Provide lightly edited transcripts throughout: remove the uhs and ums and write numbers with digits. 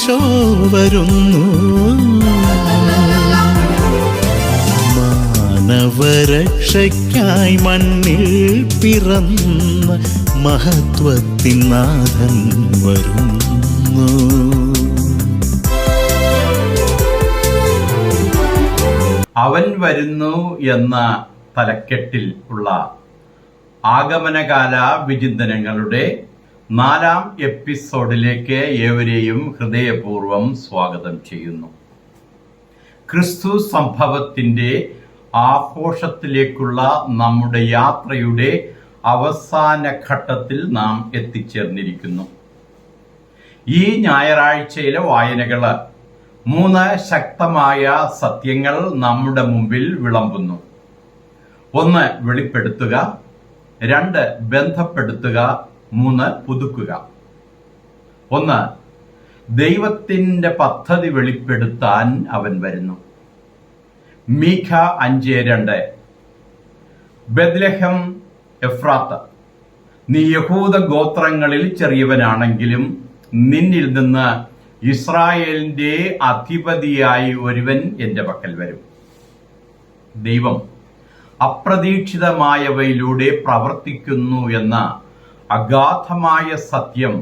ഈശോ വരുന്നു. മാനവരക്ഷയ്ക്കായി മണ്ണിൽ പിറന്ന മഹത്വത്തിൻ നാഥൻ വരുന്നു. അവൻ വരുന്നു എന്ന തലക്കെട്ടിൽ ഉള്ള ആഗമനകാല വിചിന്തനങ്ങളുടെ 4ാം എപ്പിസോഡിലേക്ക് ഏവരെയും ഹൃദയപൂർവ്വം സ്വാഗതം ചെയ്യുന്നു. ക്രിസ്തു സംഭവത്തിൻ്റെ ആഘോഷത്തിലേക്കുള്ള നമ്മുടെ യാത്രയുടെ അവസാന ഘട്ടത്തിൽ നാം എത്തിച്ചേർന്നിരിക്കുന്നു. ഈ ഞായറാഴ്ചയിലെ വായനകൾ 3 ശക്തമായ സത്യങ്ങൾ നമ്മുടെ മുമ്പിൽ വിളമ്പുന്നു. 1 വെളിപ്പെടുത്തുക, 2 ബന്ധപ്പെടുത്തുക, 3 പുതുക്കുക. 1 ദൈവത്തിൻ്റെ പദ്ധതി വെളിപ്പെടുത്താൻ അവൻ വരുന്നു. മീഖ 5:2 ബെത്ലഹേം എഫ്രാത്ത, നീ യഹൂദ ഗോത്രങ്ങളിൽ ചെറിയവനാണെങ്കിലും നിന്നിൽ നിന്ന് ഇസ്രായേലിന്റെ അധിപതിയായി ഒരുവൻ എൻ്റെ പക്കൽ വരും. ദൈവം അപ്രതീക്ഷിതമായവയിലൂടെ പ്രവർത്തിക്കുന്നു എന്ന അഗാധമായ സത്യം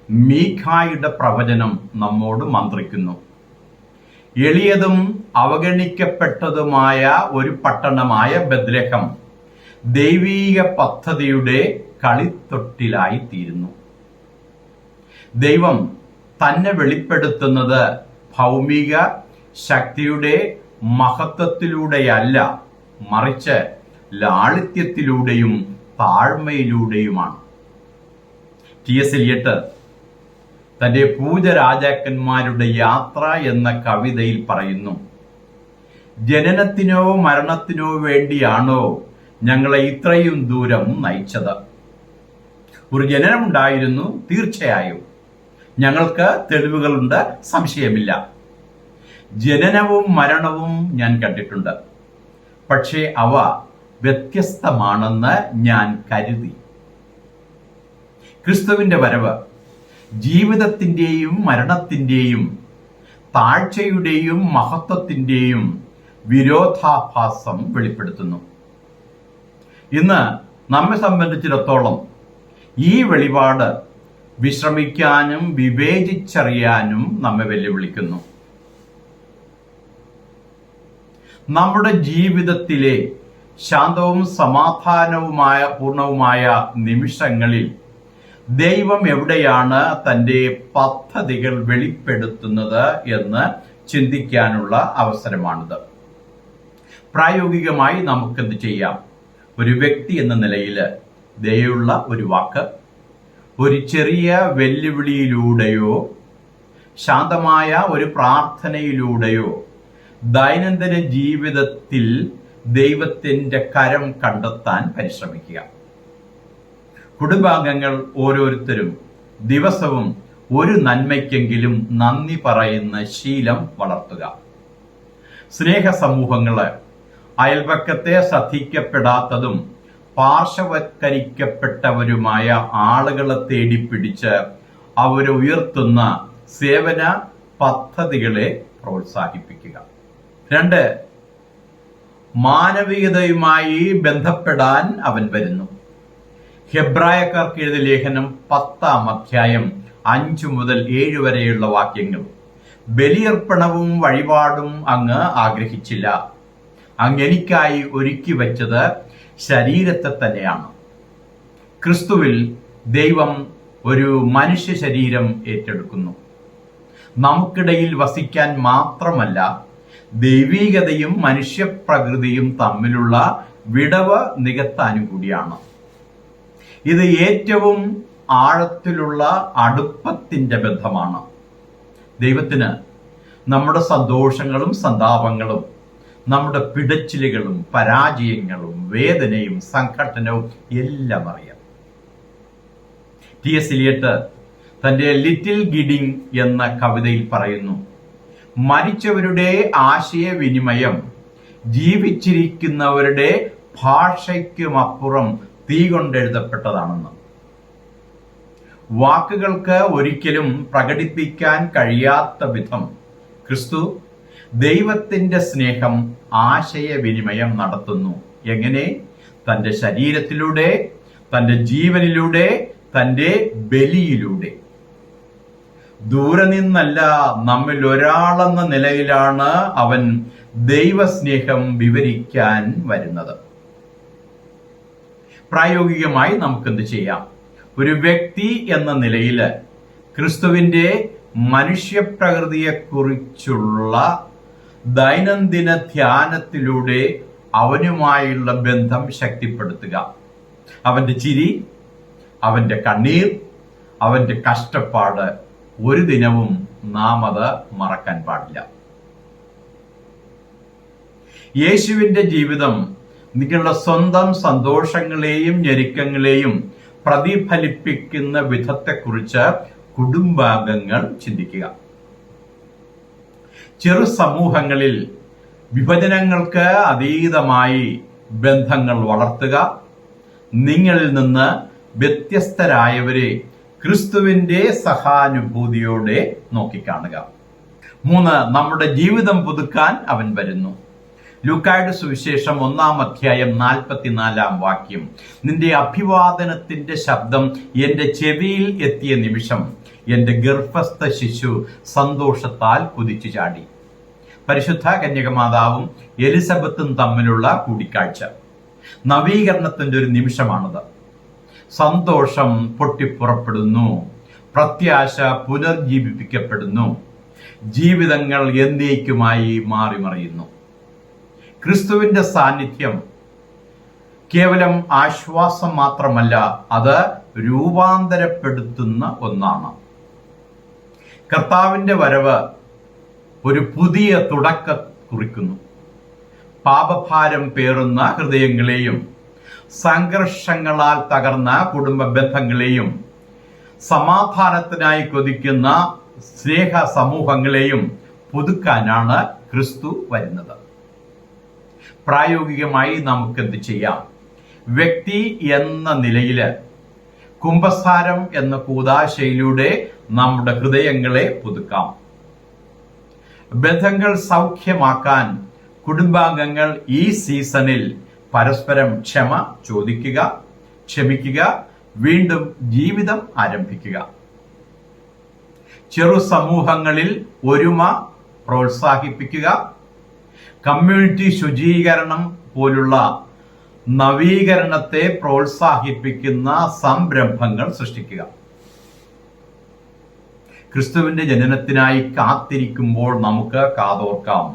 മീഖായുടെ പ്രവചനം നമ്മോട് മന്ത്രിക്കുന്നു. എളിയതും അവഗണിക്കപ്പെട്ടതുമായ ഒരു പട്ടണമായ ബെത്ലഹേം ദൈവീക പദ്ധതിയുടെ കളിത്തൊട്ടിലായി തീരുന്നു. ദൈവം തന്നെ വെളിപ്പെടുത്തുന്നത് ഭൗമിക ശക്തിയുടെ മഹത്വത്തിലൂടെയല്ല, മറിച്ച് ലാളിത്യത്തിലൂടെയും താഴ്മയിലൂടെയുമാണ്. ടി.എസ്. എലിയട്ട് തൻ്റെ പൂജരാജാക്കന്മാരുടെ യാത്ര എന്ന കവിതയിൽ പറയുന്നു, ജനനത്തിനോ മരണത്തിനോ വേണ്ടിയാണോ ഞങ്ങളെ ഇത്രയും ദൂരം നയിച്ചത്? ഒരു ജനനമുണ്ടായിരുന്നു, തീർച്ചയായും ഞങ്ങൾക്ക് തെളിവുകളുണ്ട്, സംശയമില്ല. ജനനവും മരണവും ഞാൻ കണ്ടിട്ടുണ്ട്, പക്ഷേ അവ വ്യത്യസ്തമാണെന്ന് ഞാൻ കരുതി. ക്രിസ്തുവിന്റെ വരവ് ജീവിതത്തിൻ്റെയും മരണത്തിൻ്റെയും താഴ്ചയുടെയും മഹത്വത്തിൻ്റെയും വിരോധാഭാസം വെളിപ്പെടുത്തുന്നു. ഇന്ന് നമ്മെ സംബന്ധിച്ചിടത്തോളം ഈ വെളിപാട് വിശ്രമിക്കാനും വിവേചിച്ചറിയാനും നമ്മെ വെല്ലുവിളിക്കുന്നു. നമ്മുടെ ജീവിതത്തിലെ ശാന്തവും സമാധാനവുമായ പൂർണ്ണവുമായ നിമിഷങ്ങളിൽ ദൈവം എവിടെയാണ് തൻ്റെ പദ്ധതികൾ വെളിപ്പെടുത്തുന്നത് എന്ന് ചിന്തിക്കാനുള്ള അവസരമാണിത്. പ്രായോഗികമായി നമുക്കെന്ത് ചെയ്യാം? ഒരു വ്യക്തി എന്ന നിലയിൽ ദയുള്ള ഒരു വാക്ക്, ഒരു ചെറിയ വെല്ലുവിളിയിലൂടെയോ ശാന്തമായ ഒരു പ്രാർത്ഥനയിലൂടെയോ ദൈനംദിന ജീവിതത്തിൽ ദൈവത്തിൻ്റെ കരം കണ്ടെത്താൻ പരിശ്രമിക്കുക. കുടുംബാംഗങ്ങൾ ഓരോരുത്തരും ദിവസവും ഒരു നന്മയ്ക്കെങ്കിലും നന്ദി പറയുന്ന ശീലം വളർത്തുക. സ്നേഹ സമൂഹങ്ങള് അയൽപക്കത്തെ ശ്രദ്ധിക്കപ്പെടാത്തതും പാർശ്വവത്കരിക്കപ്പെട്ടവരുമായ ആളുകളെ തേടിപ്പിടിച്ച് അവരുയർത്തുന്ന സേവന പദ്ധതികളെ പ്രോത്സാഹിപ്പിക്കുക. 2 മാനവികതയുമായി ബന്ധപ്പെടാൻ അവൻ വരുന്നു. ഹെബ്രായക്കാർക്ക് എഴുതിയ ലേഖനം 10-ാം അധ്യായം 5 മുതൽ 7 വരെയുള്ള വാക്യങ്ങൾ. ബലിയർപ്പണവും വഴിപാടും അങ്ങ് ആഗ്രഹിച്ചില്ല, അങ്ങ് എനിക്കായി ഒരുക്കി വെച്ചത് ശരീരത്തെ തന്നെയാണ്. ക്രിസ്തുവിൽ ദൈവം ഒരു മനുഷ്യ ശരീരം ഏറ്റെടുക്കുന്നു. നമുക്കിടയിൽ വസിക്കാൻ മാത്രമല്ല, ദൈവീകതയും മനുഷ്യപ്രകൃതിയും തമ്മിലുള്ള വിടവ് നികത്താനും കൂടിയാണ്. ഇത് ഏറ്റവും ആഴത്തിലുള്ള അടുപ്പത്തിൻ്റെ ബന്ധമാണ്. ദൈവത്തിന് നമ്മുടെ സന്തോഷങ്ങളും സന്താപങ്ങളും, നമ്മുടെ പിടച്ചിലുകളും പരാജയങ്ങളും വേദനയും സംഘട്ടനവും എല്ലാം അറിയാം. ടി.എസ്. എലിയട്ട് തൻ്റെ ലിറ്റിൽ ഗിഡിങ് എന്ന കവിതയിൽ പറയുന്നു, മരിച്ചവരുടെ ആശയവിനിമയം ജീവിച്ചിരിക്കുന്നവരുടെ ഭാഷയ്ക്കുമപ്പുറം തീ കൊണ്ടെഴുതപ്പെട്ടതാണെന്ന്. വാക്കുകൾക്ക് ഒരിക്കലും പ്രകടിപ്പിക്കാൻ കഴിയാത്ത വിധം ക്രിസ്തു ദൈവത്തിന്റെ സ്നേഹം ആശയവിനിമയം നടത്തുന്നു. എങ്ങനെ? തന്റെ ശരീരത്തിലൂടെ, തന്റെ ജീവനിലൂടെ, തന്റെ ബലിയിലൂടെ. ദൂരെ നിന്നല്ല, നമ്മിൽ ഒരാളെന്ന നിലയിലാണ് അവൻ ദൈവസ്നേഹം വിവരിക്കാൻ വരുന്നത്. പ്രായോഗികമായി നമുക്കെന്ത് ചെയ്യാം? ഒരു വ്യക്തി എന്ന നിലയിൽ ക്രിസ്തുവിന്റെ മനുഷ്യപ്രകൃതിയെക്കുറിച്ചുള്ള ദൈനംദിന ധ്യാനത്തിലൂടെ അവനുമായുള്ള ബന്ധം ശക്തിപ്പെടുത്തുക. അവന്റെ ചിരി, അവന്റെ കണ്ണീർ, അവന്റെ കഷ്ടപ്പാട് ഒരു ദിനവും നാം അത് മറക്കാൻ പാടില്ല. യേശുവിന്റെ ജീവിതം നിങ്ങളുടെ സ്വന്തം സന്തോഷങ്ങളെയും ഞെരുക്കങ്ങളെയും പ്രതിഫലിപ്പിക്കുന്ന വിധത്തെക്കുറിച്ച് കുടുംബാംഗങ്ങൾ ചിന്തിക്കുക. ചെറു സമൂഹങ്ങളിൽ വിഭജനങ്ങൾക്ക് അതീതമായി ബന്ധങ്ങൾ വളർത്തുക. നിങ്ങളിൽ നിന്ന് വ്യത്യസ്തരായവരെ ക്രിസ്തുവിന്റെ സഹാനുഭൂതിയോടെ നോക്കിക്കാണുക. 3. നമ്മുടെ ജീവിതം പുതുക്കാൻ അവൻ വരുന്നു. ലൂക്കായുടെ സുവിശേഷം 1-ാം അധ്യായം 44-ാം വാക്യം. നിന്റെ അഭിവാദനത്തിന്റെ ശബ്ദം എന്റെ ചെവിയിൽ എത്തിയ നിമിഷം എന്റെ ഗർഭസ്ഥ ശിശു സന്തോഷത്താൽ കുതിച്ചു ചാടി. പരിശുദ്ധ കന്യകമാതാവും എലിസബത്തും തമ്മിലുള്ള കൂടിക്കാഴ്ച നവീകരണത്തിന്റെ ഒരു നിമിഷമാണത്. സന്തോഷം പൊട്ടിപ്പുറപ്പെടുന്നു, പ്രത്യാശ പുനർജീവിപ്പിക്കപ്പെടുന്നു, ജീവിതങ്ങൾ എന്നേക്കുമായി മാറിമറിയുന്നു. ക്രിസ്തുവിന്റെ സാന്നിധ്യം കേവലം ആശ്വാസം മാത്രമല്ല, അത് രൂപാന്തരപ്പെടുത്തുന്ന ഒന്നാണ്. കർത്താവിന്റെ വരവ് ഒരു പുതിയ തുടക്കം കുറിക്കുന്നു. പാപഭാരം പേറുന്ന ഹൃദയങ്ങളെയും സംഘർഷങ്ങളാൽ തകർന്ന കുടുംബ ബന്ധങ്ങളെയും സമാധാനത്തിനായി കൊതിക്കുന്ന സ്നേഹ സമൂഹങ്ങളെയും പുതുക്കാനാണ് ക്രിസ്തു വരുന്നത്. പ്രായോഗികമായി നമുക്കെന്ത് ചെയ്യാം? വ്യക്തി എന്ന നിലയിൽ കുംഭസാരം എന്ന കൂദാശയിലൂടെ നമ്മുടെ ഹൃദയങ്ങളെ പുതുക്കാം. ബന്ധങ്ങൾ സൗഖ്യമാക്കാൻ കുടുംബാംഗങ്ങൾ ഈ സീസണിൽ പരസ്പരം ക്ഷമ ചോദിക്കുക, ക്ഷമിക്കുക, വീണ്ടും ജീവിതം ആരംഭിക്കുക. ചെറു സമൂഹങ്ങളിൽ ഒരുമ പ്രോത്സാഹിപ്പിക്കുക. കമ്മ്യൂണിറ്റി ശുചീകരണം പോലുള്ള നവീകരണത്തെ പ്രോത്സാഹിപ്പിക്കുന്ന സംരംഭങ്ങൾ സൃഷ്ടിക്കുക. ക്രിസ്തുവിന്റെ ജനനത്തിനായി കാത്തിരിക്കുമ്പോൾ നമുക്ക് കാതോർക്കാം.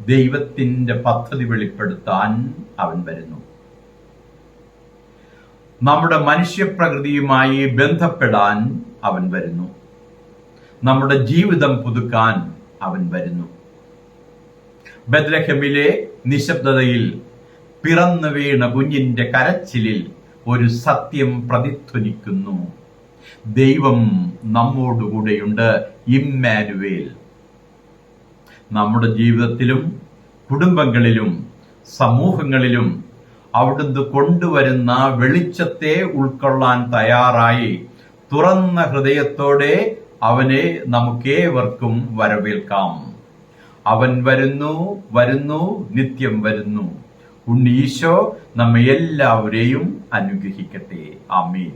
ദൈവത്തിന്റെ പദ്ധതി വെളിപ്പെടുത്താൻ അവൻ വരുന്നു. നമ്മുടെ മനുഷ്യപ്രകൃതിയുമായി ബന്ധപ്പെടാൻ അവൻ വരുന്നു. നമ്മുടെ ജീവിതം പുതുക്കാൻ അവൻ വരുന്നു. ബത്ലഹേമിലെ നിശബ്ദതയിൽ പിറന്നു വീണ കുഞ്ഞിന്റെ കരച്ചിലിൽ ഒരു സത്യം പ്രതിധ്വനിക്കുന്നു. ദൈവം നമ്മോടുകൂടെയുണ്ട്, ഇമ്മാനുവേൽ. നമ്മുടെ ജീവിതത്തിലും കുടുംബങ്ങളിലും സമൂഹങ്ങളിലും അവിടുന്ന് കൊണ്ടുവരുന്ന വെളിച്ചത്തെ ഉൾക്കൊള്ളാൻ തയ്യാറായി തുറന്ന ഹൃദയത്തോടെ അവനെ നമുക്കേവർക്കും വരവേൽക്കാം. അവൻ വരുന്നു, വരുന്നു, നിത്യം വരുന്നു. ഉണ്ണീശോ നമ്മെ എല്ലാവരെയും അനുഗ്രഹിക്കട്ടെ. ആമീൻ.